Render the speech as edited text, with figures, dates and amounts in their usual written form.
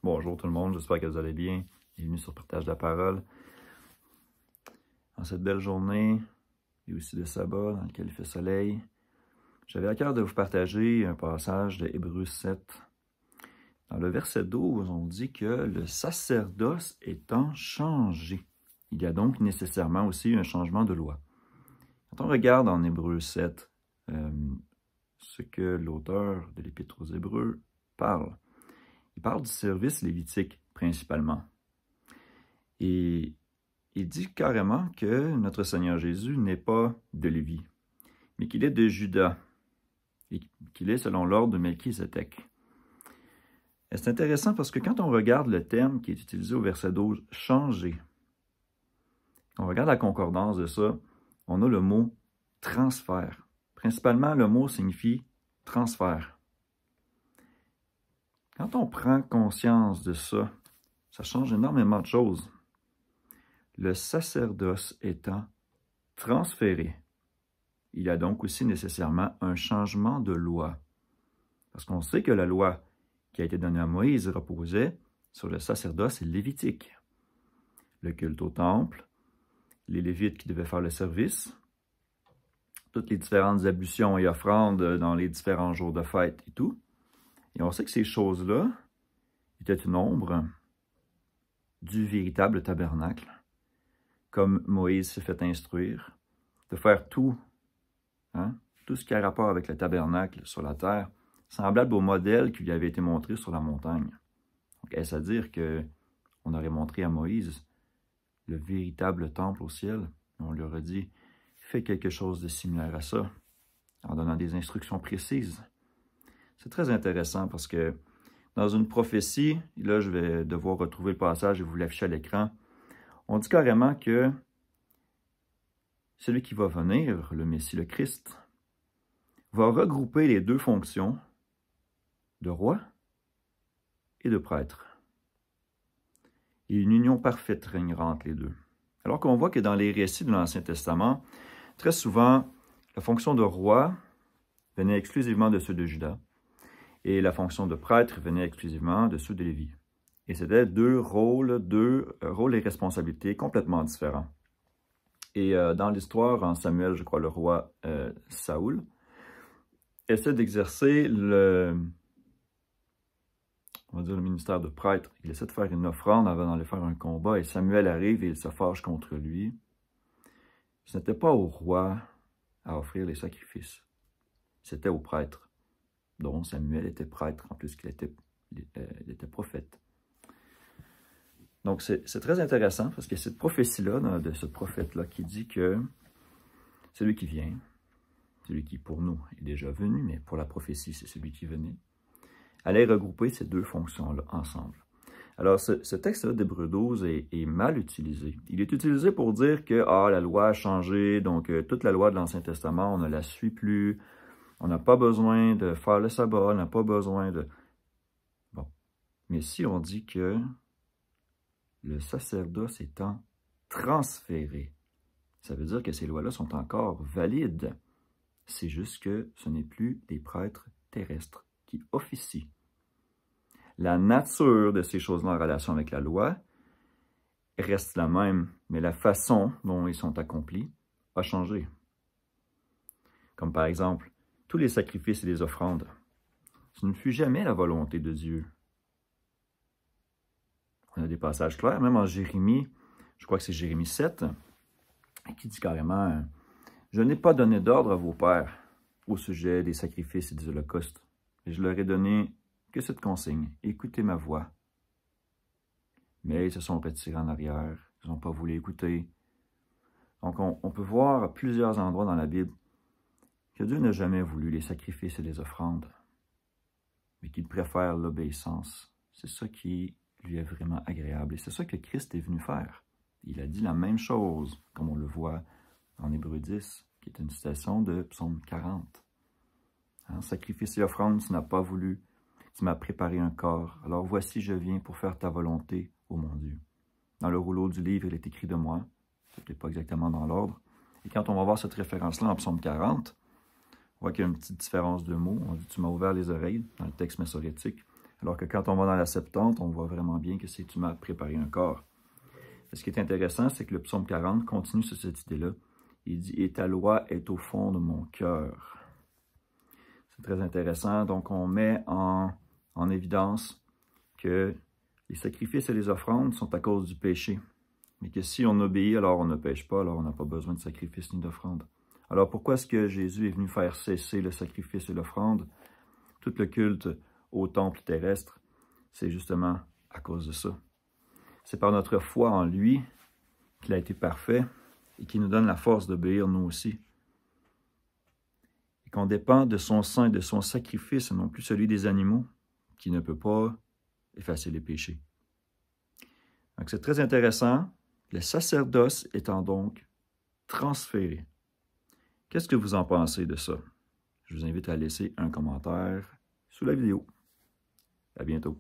Bonjour tout le monde, j'espère que vous allez bien. Bienvenue sur Partage de la parole. En cette belle journée, et aussi de sabbat dans lequel il fait soleil, j'avais à cœur de vous partager un passage de Hébreux 7. Dans le verset 12, on dit que le sacerdoce étant changé, il y a donc nécessairement aussi un changement de loi. Quand on regarde en Hébreux 7, ce que l'auteur de l'Épître aux Hébreux parle, il parle du service lévitique principalement. Et il dit carrément que notre Seigneur Jésus n'est pas de Lévi, mais qu'il est de Juda, et qu'il est selon l'ordre de Melchizedek. Et c'est intéressant parce que quand on regarde le terme qui est utilisé au verset 12, « changer », on regarde la concordance de ça, on a le mot « transfert ». Principalement, le mot signifie « transfert ». Quand on prend conscience de ça, ça change énormément de choses. Le sacerdoce étant transféré, il y a donc aussi nécessairement un changement de loi. Parce qu'on sait que la loi qui a été donnée à Moïse reposait sur le sacerdoce lévitique. Le culte au temple, les Lévites qui devaient faire le service, toutes les différentes ablutions et offrandes dans les différents jours de fête et tout. Et on sait que ces choses-là étaient une ombre du véritable tabernacle, comme Moïse s'est fait instruire, de faire tout ce qui a rapport avec le tabernacle sur la terre, semblable au modèle qui lui avait été montré sur la montagne. Donc, est-ce à dire qu'on aurait montré à Moïse le véritable temple au ciel? On lui aurait dit, fais quelque chose de similaire à ça, en donnant des instructions précises. C'est très intéressant parce que dans une prophétie, là je vais devoir retrouver le passage et vous l'afficher à l'écran, on dit carrément que celui qui va venir, le Messie, le Christ, va regrouper les deux fonctions de roi et de prêtre. Et une union parfaite régnera entre les deux. Alors qu'on voit que dans les récits de l'Ancien Testament, très souvent, la fonction de roi venait exclusivement de ceux de Juda, et la fonction de prêtre venait exclusivement de ceux de Lévi. Et c'était deux rôles et responsabilités complètement différents. Et dans l'histoire, en Samuel, je crois, le roi Saoul essaie d'exercer le ministère de prêtre. Il essaie de faire une offrande avant d'aller faire un combat, et Samuel arrive et il se fâche contre lui. Ce n'était pas au roi à offrir les sacrifices, c'était au prêtre, dont Samuel était prêtre, en plus qu'il était prophète. Donc c'est très intéressant, parce que cette prophétie-là, de ce prophète-là, qui dit que celui qui vient, celui qui pour nous est déjà venu, mais pour la prophétie, c'est celui qui venait, allait regrouper ces deux fonctions-là ensemble. Alors, ce texte-là d'Hébreux 12 est mal utilisé. Il est utilisé pour dire que la loi a changé, donc toute la loi de l'Ancien Testament, on ne la suit plus, on n'a pas besoin de faire le sabbat, on n'a pas besoin de... Bon, mais si on dit que le sacerdoce étant transféré, ça veut dire que ces lois-là sont encore valides. C'est juste que ce n'est plus des prêtres terrestres qui officient. La nature de ces choses-là en relation avec la loi reste la même, mais la façon dont ils sont accomplis a changé. Comme par exemple, tous les sacrifices et les offrandes, ce ne fut jamais la volonté de Dieu. On a des passages clairs, même en Jérémie, je crois que c'est Jérémie 7, qui dit carrément « Je n'ai pas donné d'ordre à vos pères au sujet des sacrifices et des holocaustes, et je leur ai donné que cette consigne, écoutez ma voix. » Mais ils se sont retirés en arrière, ils n'ont pas voulu écouter. Donc on peut voir à plusieurs endroits dans la Bible que Dieu n'a jamais voulu les sacrifices et les offrandes, mais qu'il préfère l'obéissance. C'est ça qui lui est vraiment agréable. Et c'est ça que Christ est venu faire. Il a dit la même chose, comme on le voit en Hébreux 10, qui est une citation de Psaume 40. Sacrifice et offrande, tu n'as pas voulu, tu m'as préparé un corps. Alors voici, je viens pour faire ta volonté, ô mon Dieu. Dans le rouleau du livre, il est écrit de moi. Ce n'est pas exactement dans l'ordre. Et quand on va voir cette référence-là en Psaume 40, on voit qu'il y a une petite différence de mots. On dit « tu m'as ouvert les oreilles » dans le texte massorétique. Alors que quand on va dans la Septante, on voit vraiment bien que c'est mal préparer un corps. Et ce qui est intéressant, c'est que le psaume 40 continue sur cette idée-là. Il dit « Et ta loi est au fond de mon cœur ». C'est très intéressant. Donc, on met en évidence que les sacrifices et les offrandes sont à cause du péché. Mais que si on obéit, alors on ne pêche pas, alors on n'a pas besoin de sacrifice ni d'offrande. Alors pourquoi est-ce que Jésus est venu faire cesser le sacrifice et l'offrande? Tout le culte au temple terrestre, c'est justement à cause de ça. C'est par notre foi en lui qu'il a été parfait et qui nous donne la force d'obéir nous aussi. Et qu'on dépend de son sang et de son sacrifice, et non plus celui des animaux, qui ne peut pas effacer les péchés. Donc c'est très intéressant, le sacerdoce étant donc transféré. Qu'est-ce que vous en pensez de ça? Je vous invite à laisser un commentaire sous la vidéo. À bientôt.